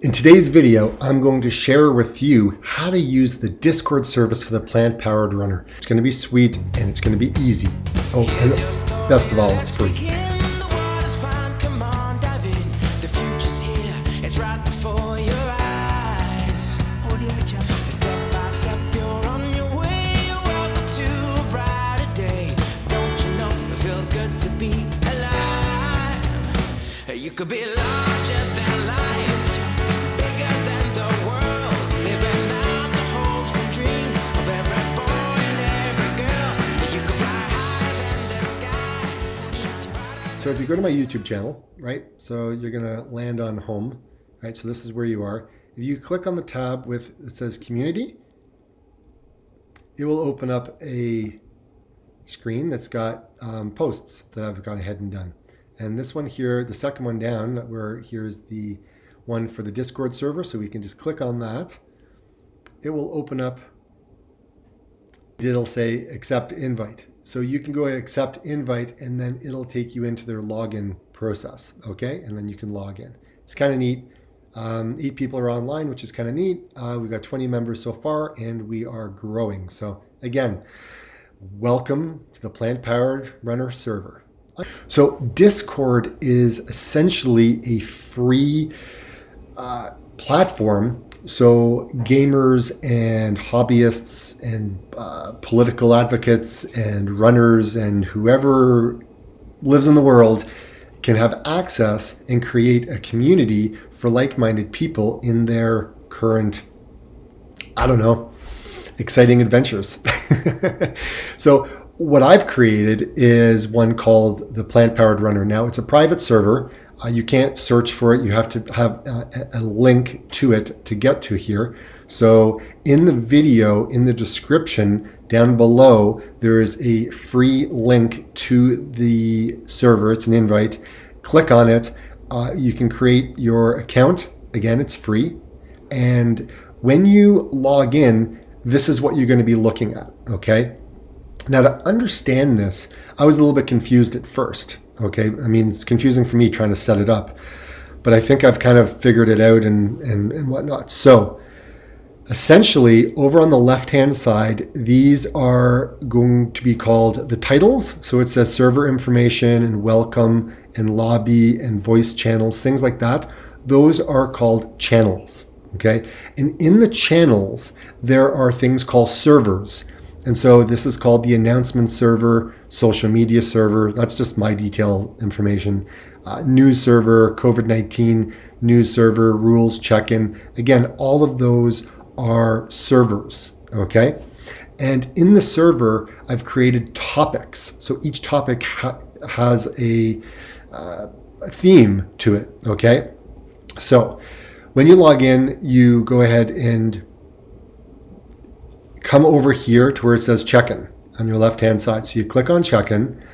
In today's video, I'm going to share with you how to use the Discord service for the plant-powered runner. It's going to be sweet and it's going to be easy. Oh, and best of all, it's free. You could be larger than life, bigger than the world, living out the hopes and dreams of every boy and every girl. You could fly higher than the sky. So if you go to my YouTube channel, right, so you're going to land on home, right, so this is where you are. If you click on the tab with, it says community, it will open up a screen that's got posts that I've gone ahead and done. And this one here, the second one down, where here's the one for the Discord server, so we can just click on that. It will open up, it'll say accept invite. So you can go and accept invite, and then it'll take you into their login process, okay? And then you can log in. It's kind of neat. 8 people are online, which is kind of neat. We've got 20 members so far, and we are growing. So again, welcome to the Plant-Powered Runner server. So Discord is essentially a free platform. So gamers and hobbyists and political advocates and runners and whoever lives in the world can have access and create a community for like-minded people in their current, I don't know, exciting adventures. So what I've created is one called the Plant-Powered Runner. Now, it's a private server. You can't search for it. You have to have a link to it to get to here. So in the video, in the description down below, there is a free link to the server. It's an invite. Click on it. You can create your account. Again, it's free. And when you log in, this is what you're going to be looking at, okay? Now, to understand this, I was a little bit confused at first, okay? I mean, it's confusing for me trying to set it up, but I think I've kind of figured it out and whatnot. So essentially, over on the left-hand side, these are going to be called the titles. So it says server information and welcome and lobby and voice channels, things like that. Those are called channels, okay? And in the channels, there are things called servers. And so this is called the announcement server, social media server. That's just my detailed information. News server, COVID-19 news server, rules check-in. Again, all of those are servers, okay? And in the server, I've created topics. So each topic has a theme to it, okay? So when you log in, you go ahead and come over here to where it says check-in on your left-hand side. So you click on check-in,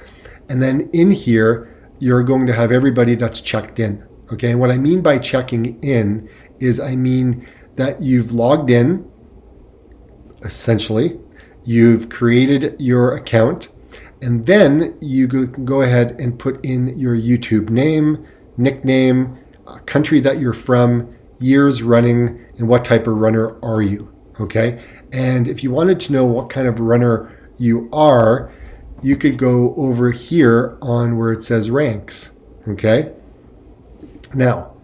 and then in here, you're going to have everybody that's checked in. Okay, and what I mean by checking in is I mean that you've logged in, essentially, you've created your account, and then you can go ahead and put in your YouTube name, nickname, country that you're from, years running, and what type of runner are you. Okay, and if you wanted to know what kind of runner you are, you could go over here on where it says ranks. Okay, now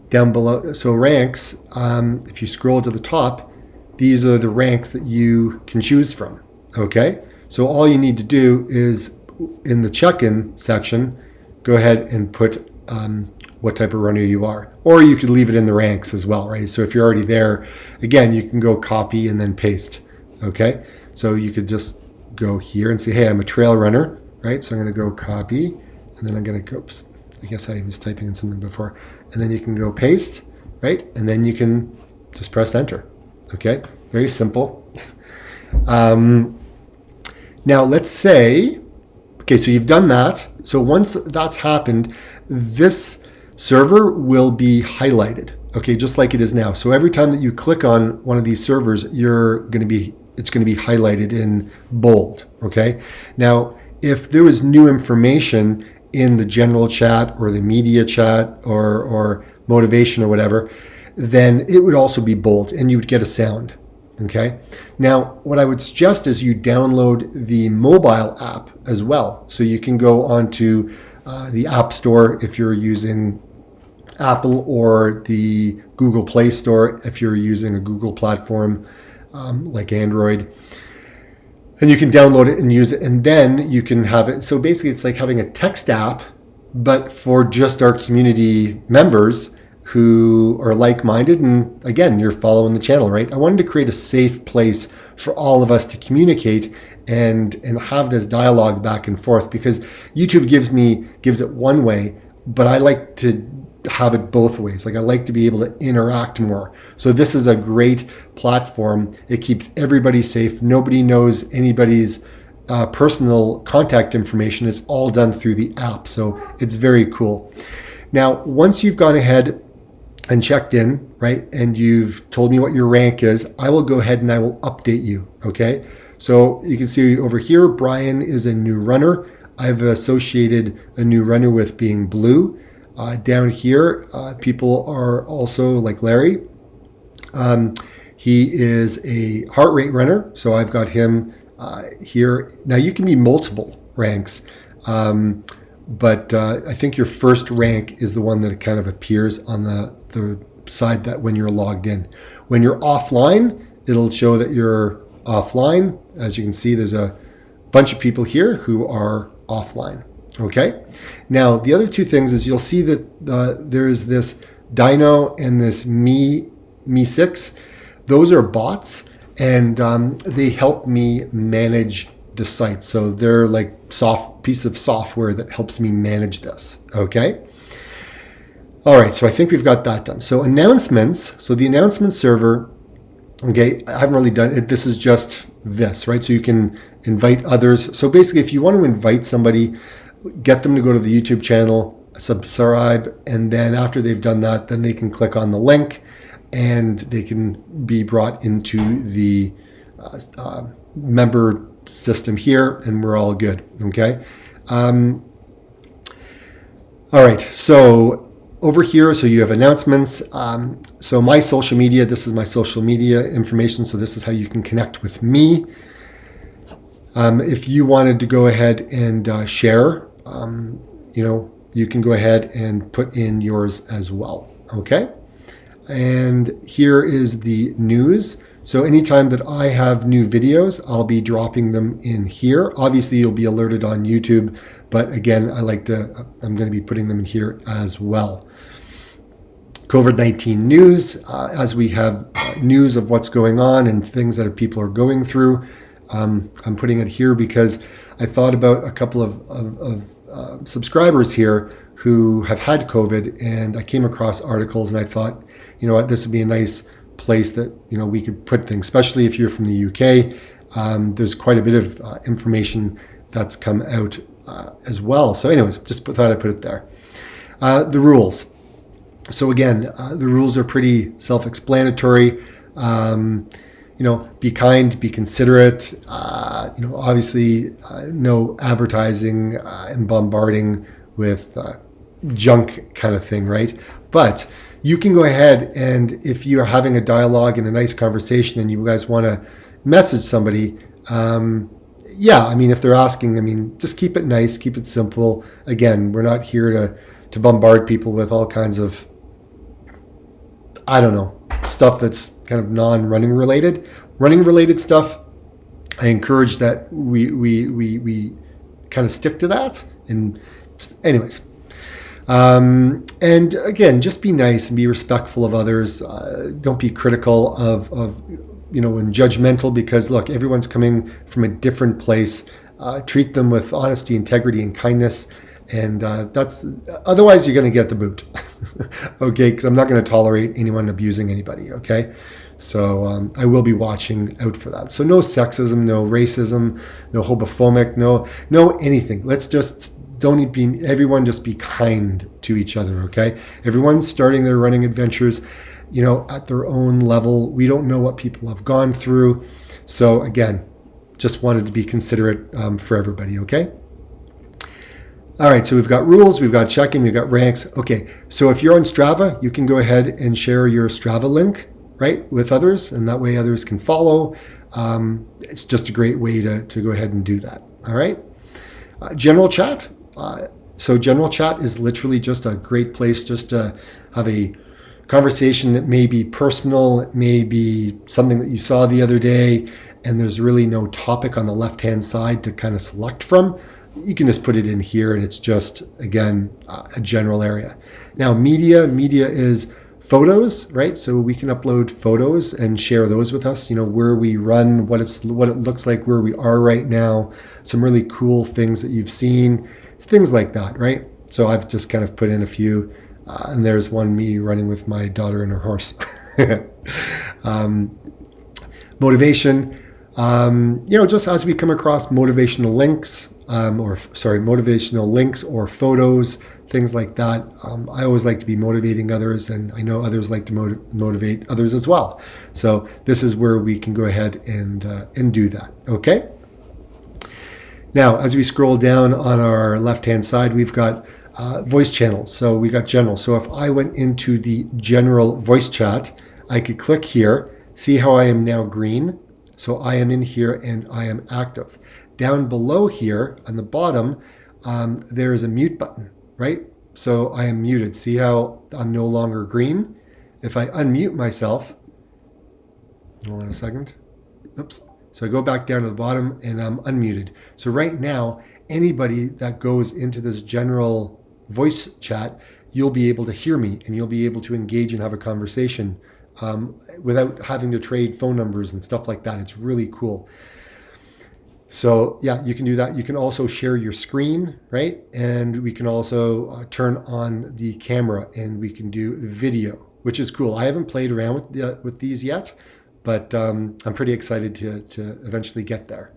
down below, so ranks, if you scroll to the top, these are the ranks that you can choose from. Okay, so all you need to do is in the check-in section, go ahead and put what type of runner you are. Or you could leave it in the ranks as well, right? So if you're already there, again, you can go copy and then paste, okay? So you could just go here and say, hey, I'm a trail runner, right? So I'm gonna go copy, and then I'm gonna go, oops, I guess I was typing in something before. And then you can go paste, right? And then you can just press enter, okay? Very simple. Now let's say, okay, so you've done that. So once that's happened, this server will be highlighted, okay, just like it is now. So every time that you click on one of these servers, it's going to be highlighted in bold, okay? Now, if there was new information in the general chat or the media chat or motivation or whatever, then it would also be bold and you would get a sound. Okay. Now, what I would suggest is you download the mobile app as well. So you can go onto the App Store if you're using Apple, or the Google Play Store if you're using a Google platform like Android. And you can download it and use it, and then you can have it. So basically, it's like having a text app, but for just our community members who are like-minded. And again, you're following the channel, right? I wanted to create a safe place for all of us to communicate and have this dialogue back and forth, because YouTube gives it one way, but I like to have it both ways. Like, I like to be able to interact more. So this is a great platform. It keeps everybody safe. Nobody knows anybody's personal contact information. It's all done through the app. So it's very cool. Now, once you've gone ahead and checked in, right, and you've told me what your rank is, I will go ahead and I will update you, okay? So you can see over here, Brian is a new runner. I've associated a new runner with being blue. Down here, people are also like Larry. He is a heart rate runner, so I've got him here. Now you can be multiple ranks, but I think your first rank is the one that kind of appears on the side that when you're logged in. When you're offline, it'll show that you're offline. As you can see, there's a bunch of people here who are offline. Okay. Now, the other two things is you'll see that there's this Dino and this Me6. Those are bots, and they help me manage the site. So they're like piece of software that helps me manage this. Okay. All right. So I think we've got that done. So announcements. So the announcement server. Okay. I haven't really done it. This is just this, right? So you can invite others. So basically, if you want to invite somebody, get them to go to the YouTube channel, subscribe, and then after they've done that, then they can click on the link and they can be brought into the member system here, and we're all good. Okay. All right. So over here, so you have announcements. So my social media, this is my social media information. So this is how you can connect with me. If you wanted to go ahead and share, you can go ahead and put in yours as well. Okay. And here is the news. So anytime that I have new videos, I'll be dropping them in here. Obviously, you'll be alerted on YouTube, but again, I'm going to be putting them in here as well. COVID-19 news, as we have news of what's going on and things that people are going through. I'm putting it here because I thought about a couple of subscribers here who have had COVID, and I came across articles and I thought, you know what, this would be a nice place that, we could put things, especially if you're from the UK. There's quite a bit of information that's come out as well. So anyways, just thought I'd put it there. The rules. So again, the rules are pretty self-explanatory. Be kind, be considerate, obviously no advertising and bombarding with junk kind of thing, right? But you can go ahead, and if you are having a dialogue and a nice conversation and you guys want to message somebody, if they're asking, just keep it nice, keep it simple. Again, we're not here to bombard people with all kinds of, stuff that's kind of non-running related. Running related stuff, I encourage that we kind of stick to that. And anyways, and again, just be nice and be respectful of others. Don't be critical of and judgmental, because look, everyone's coming from a different place. Treat them with honesty, integrity, and kindness. And that's otherwise you're going to get the boot. Okay, because I'm not going to tolerate anyone abusing anybody. Okay, so I will be watching out for that. So no sexism, no racism, no homophobic, no anything. Let's just everyone just be kind to each other. Okay, everyone's starting their running adventures, at their own level. We don't know what people have gone through. So again, just wanted to be considerate for everybody. Okay. All right, so we've got rules, we've got checking, we've got ranks. Okay, so if you're on Strava, you can go ahead and share your Strava link, right, with others, and that way others can follow. It's just a great way to go ahead and do that. All right. General chat. So general chat is literally just a great place just to have a conversation that may be personal, it may be something that you saw the other day, and there's really no topic on the left-hand side to kind of select from. You can just put it in here and it's just, again, a general area. Now, media is photos, right? So we can upload photos and share those with us, where we run, what it looks like, where we are right now, some really cool things that you've seen, things like that, right? So I've just kind of put in a few, and there's one me running with my daughter and her horse. Motivation, just as we come across motivational links, motivational links or photos, things like that. I always like to be motivating others, and I know others like to motivate others as well. So this is where we can go ahead and do that. Okay. Now, as we scroll down on our left-hand side, we've got voice channels. So we got general. So if I went into the general voice chat, I could click here, see how I am now green. So I am in here and I am active. Down below here on the bottom, there is a mute button, right? So I am muted. See how I'm no longer green? If I unmute myself, hold on a second. Oops. So I go back down to the bottom and I'm unmuted. So right now, anybody that goes into this general voice chat, you'll be able to hear me and you'll be able to engage and have a conversation without having to trade phone numbers and stuff like that. It's really cool. So yeah, you can do that. You can also share your screen, right? And we can also turn on the camera and we can do video, which is cool. I haven't played around with these yet, but I'm pretty excited to eventually get there.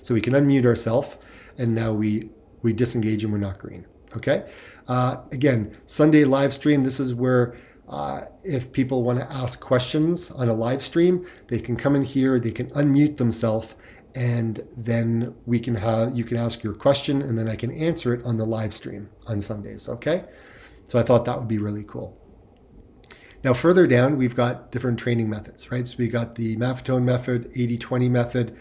So we can unmute ourselves and now we disengage and we're not green. Okay. Again, Sunday live stream. This is where if people want to ask questions on a live stream, they can come in here, they can unmute themselves, and then you can ask your question and then I can answer it on the live stream on Sundays. Okay. So I thought that would be really cool. Now further down, we've got different training methods, right? So we got the Maffetone method, 80-20 method.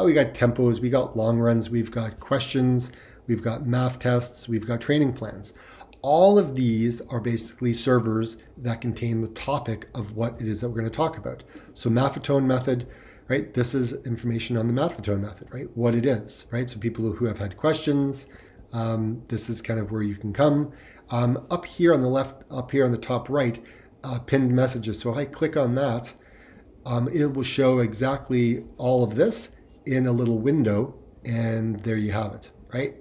We got tempos, we got long runs, we've got questions, we've got math tests, we've got training plans. All of these are basically servers that contain the topic of what it is that we're going to talk about. So Maffetone method, right? This is information on the Maffetone method, right? What it is, right? So people who have had questions, this is kind of where you can come. Up here on the left, up here on the top right, pinned messages. So if I click on that, it will show exactly all of this in a little window, and there you have it, right?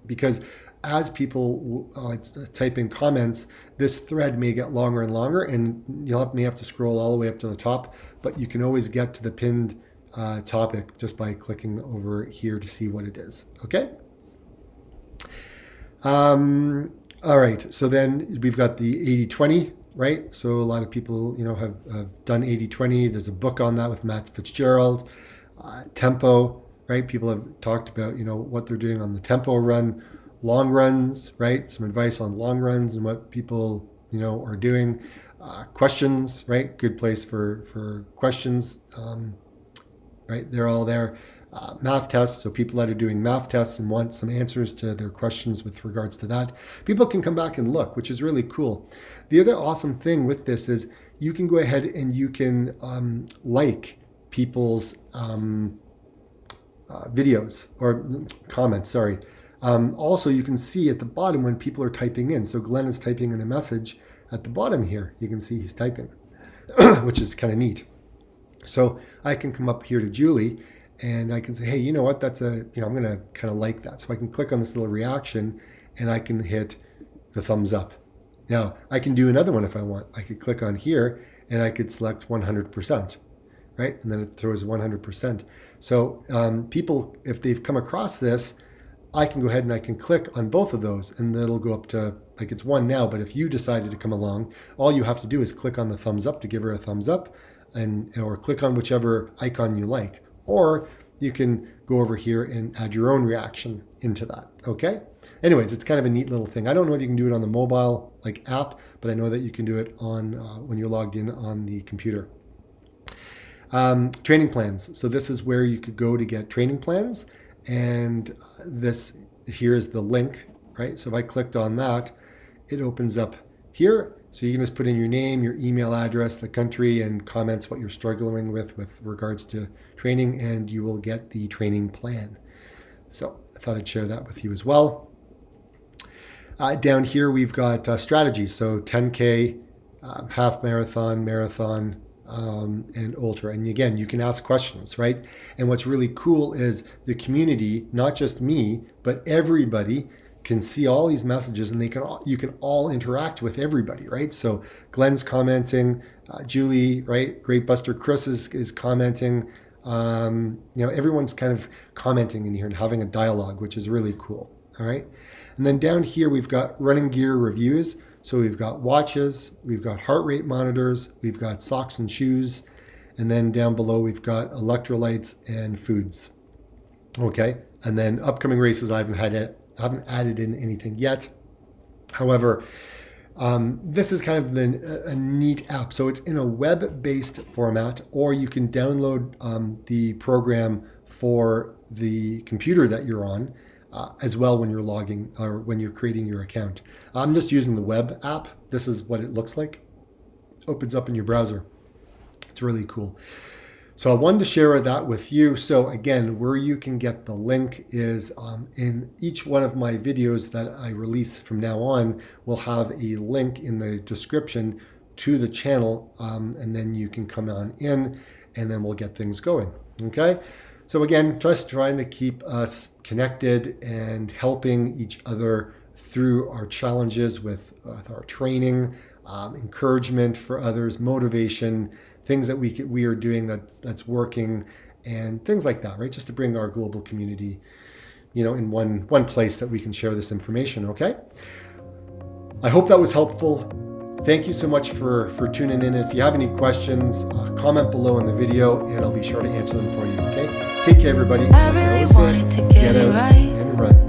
Because as people type in comments, this thread may get longer and longer, and may have to scroll all the way up to the top, but you can always get to the pinned topic just by clicking over here to see what it is. Okay. All right. So then we've got the 80-20, right? So a lot of people, have done 80-20. There's a book on that with Matt Fitzgerald. Tempo, right? People have talked about, what they're doing on the tempo run. Long runs, right? Some advice on long runs and what people, are doing. Questions, right? Good place for questions, right? They're all there. Math tests, so people that are doing math tests and want some answers to their questions with regards to that. People can come back and look, which is really cool. The other awesome thing with this is you can go ahead and you can like people's videos or comments, sorry. Also, you can see at the bottom when people are typing in. So Glenn is typing in a message at the bottom here. You can see he's typing, which is kind of neat. So I can come up here to Julie and I can say, hey, you know what? That's I'm going to kind of like that. So I can click on this little reaction and I can hit the thumbs up. Now, I can do another one if I want. I could click on here and I could select 100%, right? And then it throws 100%. So people, if they've come across this, I can go ahead and I can click on both of those and it'll go up to, like it's 1 now, but if you decided to come along, all you have to do is click on the thumbs up to give her a thumbs up or click on whichever icon you like. Or you can go over here and add your own reaction into that. Okay. Anyways, it's kind of a neat little thing. I don't know if you can do it on the mobile like app, but I know that you can do it on when you're logged in on the computer. Training plans. So this is where you could go to get training plans, and this here is the link, right? So if I clicked on that, it opens up here. So you can just put in your name, your email address, the country, and comments what you're struggling with regards to training, and you will get the training plan. So I thought I'd share that with you as well. Down here, we've got strategies. So 10K, half marathon, marathon, and ultra. And again, you can ask questions, right? And what's really cool is the community, not just me, but everybody can see all these messages, and you can all interact with everybody, right? So Glenn's commenting, Julie, right? Great Buster Chris is commenting. Everyone's kind of commenting in here and having a dialogue, which is really cool. All right. And then down here, we've got running gear reviews. So we've got watches, we've got heart rate monitors, we've got socks and shoes. And then down below, we've got electrolytes and foods. Okay. And then upcoming races, I haven't added in anything yet. However, this is kind of a neat app. So it's in a web-based format, or you can download the program for the computer that you're on as well when you're logging or when you're creating your account. I'm just using the web app. This is what it looks like. Opens up in your browser. It's really cool. So I wanted to share that with you. So again, where you can get the link is in each one of my videos that I release from now on, we'll have a link in the description to the channel, and then you can come on in, and then we'll get things going. Okay. So again, just trying to keep us connected and helping each other through our challenges with our training, encouragement for others, motivation, things that we are doing that's working, and things like that, right? Just to bring our global community, in one place that we can share this information. Okay. I hope that was helpful. Thank you so much for tuning in. If you have any questions, comment below in the video, and I'll be sure to answer them for you. Okay. Take care, everybody. I really wanted to get it out right. and run.